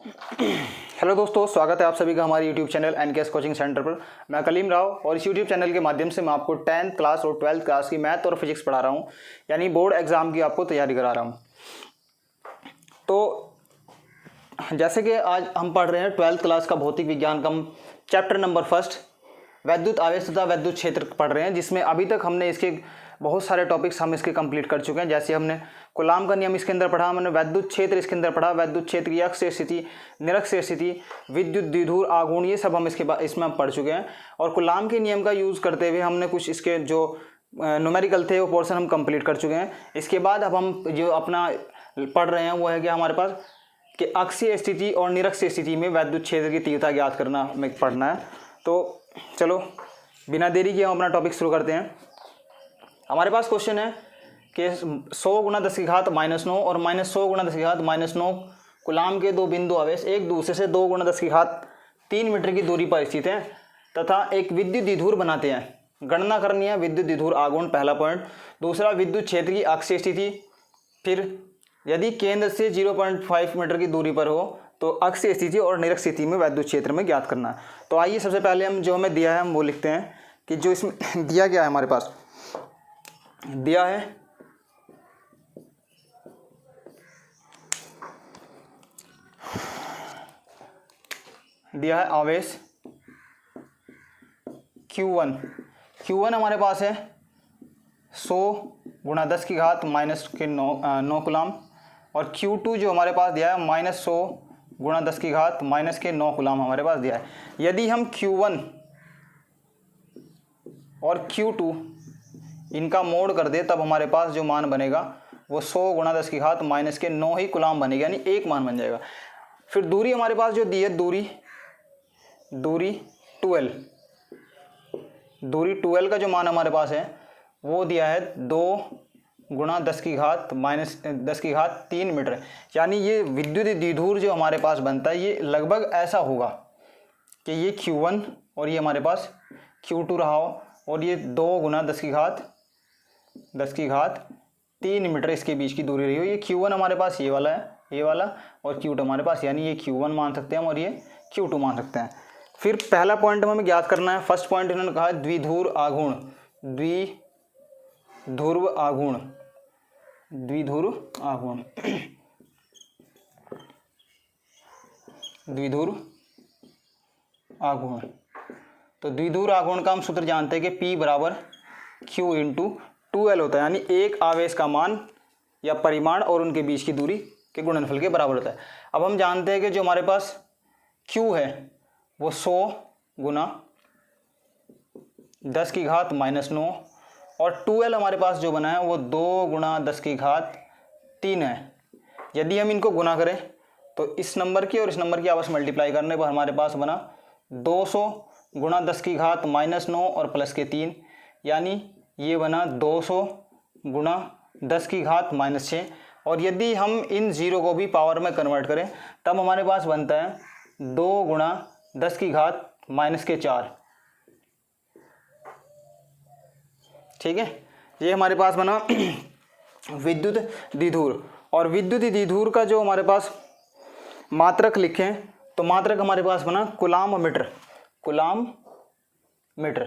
Hello दोस्तों, स्वागत है आप सभी का हमारे YouTube channel NKS coaching centre पर। मैं कलीम राव और इस यूट्यूब चैनल के माध्यम से मैं आपको 10th क्लास और 12th क्लास की मैथ और फिजिक्स पढ़ा रहा हूं, यानी बोर्ड एग्जाम की आपको तैयारी करा रहा हूं। तो जैसे कि आज हम पढ़ रहे हैं 12th क्लास का भौतिक विज्ञान का चैप्टर नंबर 1 वैद्युत आवेश तथा वैद्युत क्षेत्र पढ़ रहे हैं, जिसमें अभी तक हमने इसके बहुत सारे टॉपिक्स हम इसके कंप्लीट कर चुके हैं। जैसे हमने कूलाम का नियम इसके अंदर पढ़ा, हमने वैद्युत क्षेत्र इसके अंदर पढ़ा, वैद्युत क्षेत्र की अक्षीय स्थिति, निरक्षीय स्थिति, विद्युत द्विध्रुव आघूर्ण, ये सब हम इसमें हम पढ़ चुके हैं। और कूलाम के नियम का यूज़ करते हुए हमने कुछ इसके जो न्यूमेरिकल थे वो पोर्शन हम कंप्लीट कर चुके हैं। इसके बाद अब हम जो अपना पढ़ रहे हैं वो है कि हमारे पास कि अक्षीय स्थिति और निरक्षीय स्थिति में वैद्युत क्षेत्र की तीव्रता ज्ञात करना हमें पढ़ना है। तो चलो बिना देरी के हम अपना टॉपिक शुरू करते हैं। हमारे पास क्वेश्चन है कि 100 × 10⁻⁻9 और -100 × 10⁻⁻9 कूलाम के दो बिंदु आवेश एक दूसरे से 2 × 10⁻3 मीटर की दूरी पर स्थित हैं तथा एक विद्युत द्विध्रुव बनाते हैं। गणना करनी है विद्युत द्विध्रुव आघूर्ण, पहला पॉइंट। दूसरा, विद्युत क्षेत्र की अक्षीय स्थिति। फिर यदि केंद्र से 0.5 मीटर की दूरी पर हो तो अक्षीय स्थिति और निरक्षीय स्थिति में वैद्युत क्षेत्र में ज्ञात करना है। तो आइए सबसे पहले हम जो हमें दिया है हम वो लिखते हैं कि जो इसमें दिया गया है, हमारे पास दिया है आवेश Q1 हमारे पास है 100 × 10⁻⁻9 कूलाम, और Q2 जो हमारे पास दिया है -100 × 10⁻⁻9 कूलाम हमारे पास दिया है। यदि हम Q1 और Q2 इनका मोड कर दे तब हमारे पास जो मान बनेगा वो 100 × 10⁻⁻9 ही कूलाम बनेगा, यानी एक मान बन जाएगा। फिर दूरी हमारे पास जो दी है दूरी 12 का जो मान हमारे पास है वो दिया है 2 × 10⁻³ मीटर, यानी ये विद्युत द्विध्रुव जो हमारे पास बनता है ये लगभग ऐसा होगा कि ये Q1 और ये हमारे पास Q2 रहा हो, और ये 2 × 10⁻³ मीटर इसके बीच की दूरी रही हो। ये Q1 हमारे पास ये वाला है, ये वाला, और Q2 हमारे पास, यानी ये Q1 मान सकते हैं और ये Q2 मान सकते हैं। फिर पहला पॉइंट हमें ज्ञात करना है। फर्स्ट पॉइंट इन्होंने कहा द्विध्रुव आघूर्ण। तो द्विध्रुव आघूर्ण का हम सूत्र जानते हैं कि P = Q × 2L होता है, यानी एक आवेश का मान या परिमाण और उनके बीच की दूरी के गुणनफल के बराबर होता है। अब हम जानते हैं कि जो हमारे पास Q है वो 100 × 10⁻⁻9 और 2L हमारे पास जो बना है वो 2 × 10⁻³ है। यदि हम इनको गुना करें तो इस नंबर की और इस नंबर की आपस में मल्टीप्लाई करने पर हमारे पास बना 200 × 10⁻⁻9 और प्लस के 3, यानी ये बना 200 × 10⁻⁻6। और यदि हम इन जीरो को भी पावर में कन्वर्ट करें तब हमारे पास बनता है 2 × 10⁻⁻4। ठीक है, ये हमारे पास बना विद्युत द्विध्रुव। और विद्युत द्विध्रुव का जो हमारे पास मात्रक लिखें तो मात्रक हमारे पास बना कूलाम मीटर।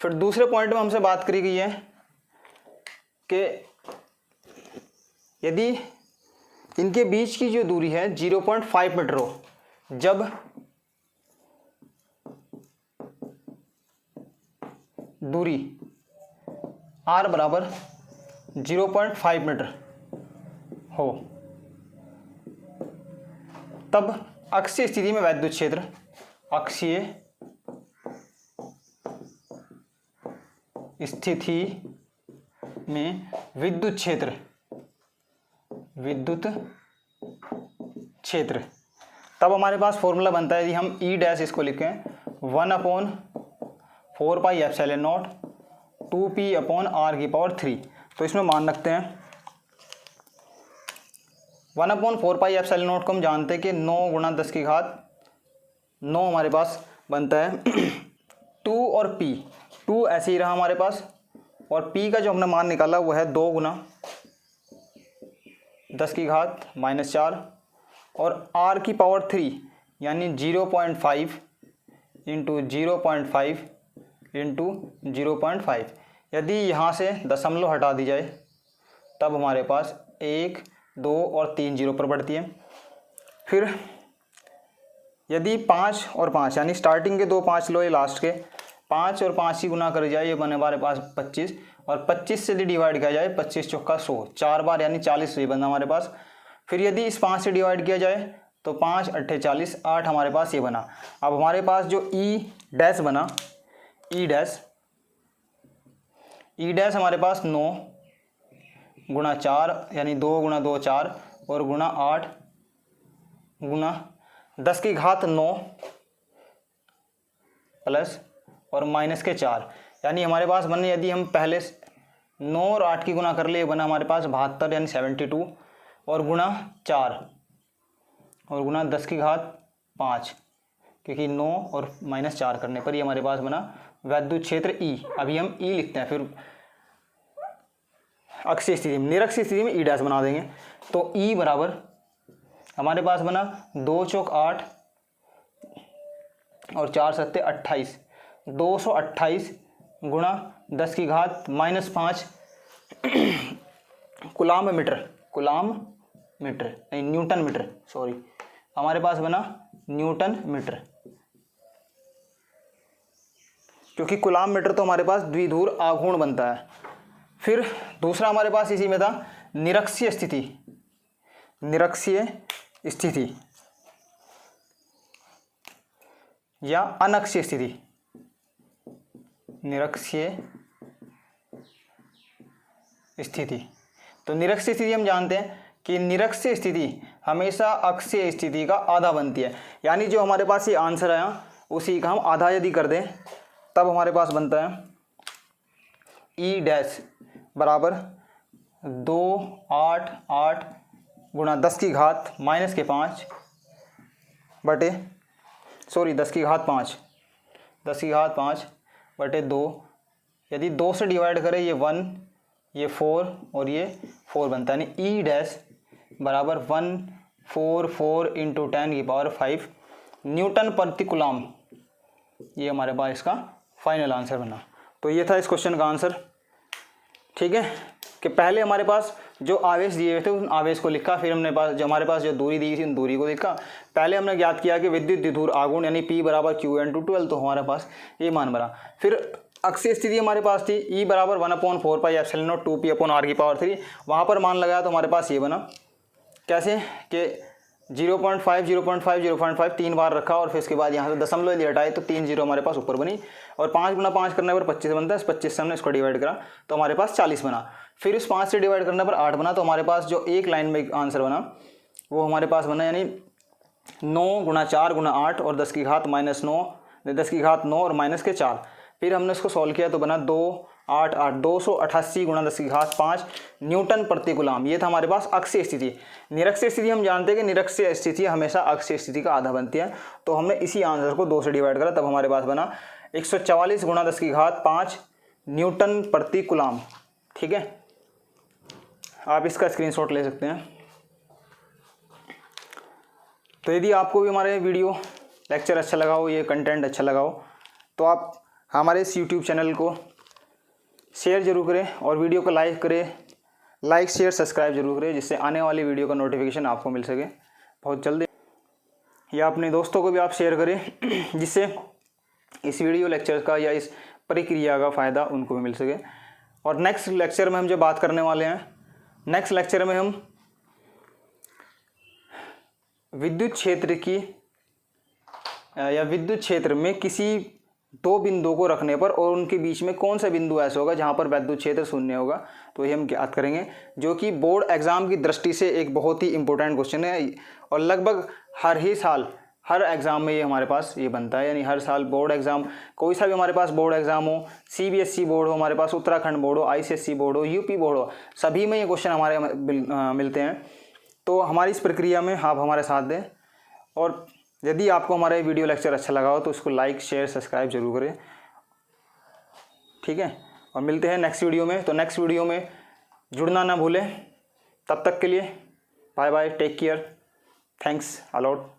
फिर दूसरे पॉइंट में हमसे बात करी गई है कि यदि इनके बीच की जो दूरी है 0.5 मीटर हो, जब दूरी R = 0.5 मीटर हो तब अक्षीय स्थिति में वैद्युत क्षेत्र, अक्षीय स्थिति में विद्युत क्षेत्र, तब हमारे पास फॉर्मूला बनता है। यदि हम E' इसको लिखें 1/4πε0 2p/r⁴, तो इसमें मान रखते हैं 1/4πε0 को हम जानते हैं कि 9 × 10⁻9 हमारे पास बनता है 2 और p, 2 ऐसे ही रहा हमारे पास, और p का जो हमने मान निकाला वो है 2 × 10⁻⁻4 और आर की पावर 3 यानी 0.5 इंटू 0.5 इंटू 0.5। यदि यहाँ से दशमलव हटा दी जाए तब हमारे पास 1, 2 और 3 जीरो पर बढ़ती है। फिर यदि 5 और 5 यानी स्टार्टिंग के 2 5 लो, ये लास्ट के 5 और 5 ही गुना कर जाए, ये बने हमारे पास 25, और 25 से यदि डिवाइड किया जाए 25 चौका 100, 4 बार यानी 40 ये बना हमारे पास। फिर यदि इस 5 से डिवाइड किया जाए तो 5 8 40, 8 हमारे पास ये बना। अब हमारे पास जो ई डैश बना, ई डैश हमारे पास 9 गुणा 4 यानी 2 गुणा 2 4 और गुणा 8 गुणा 10 की घात 9 प्लस और माइनस के 4, यानी हमारे पास बने, यदि हम पहले 9 और 8 की गुना कर ले, बना हमारे पास 72 यानी 72 और गुणा 4 और गुणा 10 की घात 5, क्योंकि 9 और माइनस 4 करने पर ये हमारे पास बना वैद्युत क्षेत्र ई। अभी हम ई लिखते हैं, फिर अक्षीय स्थिति में, निरक्षीय स्थिति में ई डैश बना देंगे। तो ई बराबर हमारे पास बना 2 चौक 8 और 4 सत्ते 28, 228 गुणा 10 की घात -5 कूलाम मीटर नहीं न्यूटन मीटर, सॉरी, हमारे पास बना न्यूटन मीटर, क्योंकि कूलाम मीटर तो हमारे पास द्विध्रुव आघूर्ण बनता है। फिर दूसरा हमारे पास इसी में था निरक्षीय स्थिति या अनक्षीय स्थिति। निरक्षीय स्थिति, तो निरक्षीय स्थिति हम जानते हैं कि निरक्षीय स्थिति हमेशा अक्षीय स्थिति का आधा बनती है, यानी जो हमारे पास ये आंसर आया उसी का हम आधा यदि कर दें तब हमारे पास बनता है ई डैश बराबर 2 8 8 गुणा 10 की घात -5 बटे 10 की घात 5 बटे 2। यदि 2 से डिवाइड करें ये 1, ये 4 और ये 4 बनता है, यानी ई डैश बराबर 144 इंटू 10 की पावर 5 न्यूटन प्रति कूलाम। ये हमारे पास इसका फाइनल आंसर बना। तो ये था इस क्वेश्चन का आंसर। ठीक है, कि पहले हमारे पास जो आवेश दिए हुए थे उन आवेश को लिखा, फिर हमने हमारे पास जो दूरी दी थी उन दूरी को लिखा। पहले हमने ज्ञात किया कि विद्युत द्विध्रुव आघूर्ण यानी P बराबर Q/12, तो हमारे पास ये मान बना। फिर अक्षीय स्थिति हमारे पास थी E बराबर 1/4πε0 2p/r की पावर 3, वहाँ पर मान लगाया तो हमारे पास ये बना। कैसे कि 0.5 0.5 0.5 3 बार रखा और फिर उसके बाद यहाँ से दशमलव यदि हटाए तो 3 जीरो हमारे पास ऊपर बनी, और 5 गुना 5 करने पर 25 बनता है, 25 से हमने इसको डिवाइड करा तो हमारे पास 40 बना। फिर इस 5 से डिवाइड करने पर 8 बना, तो हमारे पास जो एक लाइन में आंसर बना वो हमारे पास बना, यानी 9 गुणा 4 गुणा 8 और 10 की घात -9 और माइनस के 4। फिर हमने इसको सॉल्व किया तो बना 2 8 8 288 गुणा 10 की घात 5 न्यूटन प्रति कूलाम। ये था हमारे पास अक्षीय स्थिति। निरक्षीय स्थिति हम जानते हैं कि निरक्षीय स्थिति हमेशा अक्षीय स्थिति का आधा बनती है, तो हमने इसी आंसर को 2 से डिवाइड करा, तब हमारे पास बना 144 गुणा 10 की घात 5 न्यूटन प्रति कूलाम। ठीक है, आप इसका स्क्रीनशॉट ले सकते हैं। तो यदि आपको भी हमारे वीडियो लेक्चर अच्छा लगा हो, ये कंटेंट अच्छा लगा हो, तो आप हमारे इस YouTube चैनल को शेयर जरूर करें और वीडियो को लाइक करें, लाइक शेयर सब्सक्राइब जरूर करें, जिससे आने वाली वीडियो का नोटिफिकेशन आपको मिल सके बहुत जल्दी। या अपने दोस्तों को भी आप शेयर करें, जिससे इस वीडियो लेक्चर का या इस प्रक्रिया का फ़ायदा उनको भी मिल सके। और नेक्स्ट लेक्चर में हम जो बात करने वाले हैं, नेक्स्ट लेक्चर में हम विद्युत क्षेत्र की या विद्युत क्षेत्र में किसी 2 बिंदुओं को रखने पर और उनके बीच में कौन सा बिंदु ऐसा होगा जहां पर विद्युत क्षेत्र शून्य होगा, तो ये हम ज्ञात करेंगे, जो कि बोर्ड एग्जाम की दृष्टि से एक बहुत ही इंपॉर्टेंट क्वेश्चन है और लगभग हर ही साल हर एग्ज़ाम में ये हमारे पास ये बनता है। यानी हर साल बोर्ड एग्ज़ाम, कोई सा भी हमारे पास बोर्ड एग्ज़ाम हो, CBSE बोर्ड हो, हमारे पास उत्तराखंड बोर्ड हो, ICSE बोर्ड हो, UP बोर्ड हो, सभी में ये क्वेश्चन हमारे मिलते हैं। तो हमारी इस प्रक्रिया में आप हमारे साथ दें, और यदि आपको हमारा वीडियो लेक्चर अच्छा लगा हो तो उसको लाइक शेयर सब्सक्राइब जरूर करें। ठीक है, और मिलते हैं नेक्स्ट वीडियो में। तो नेक्स्ट वीडियो में जुड़ना ना भूलें। तब तक के लिए bye bye, take care, thanks allot.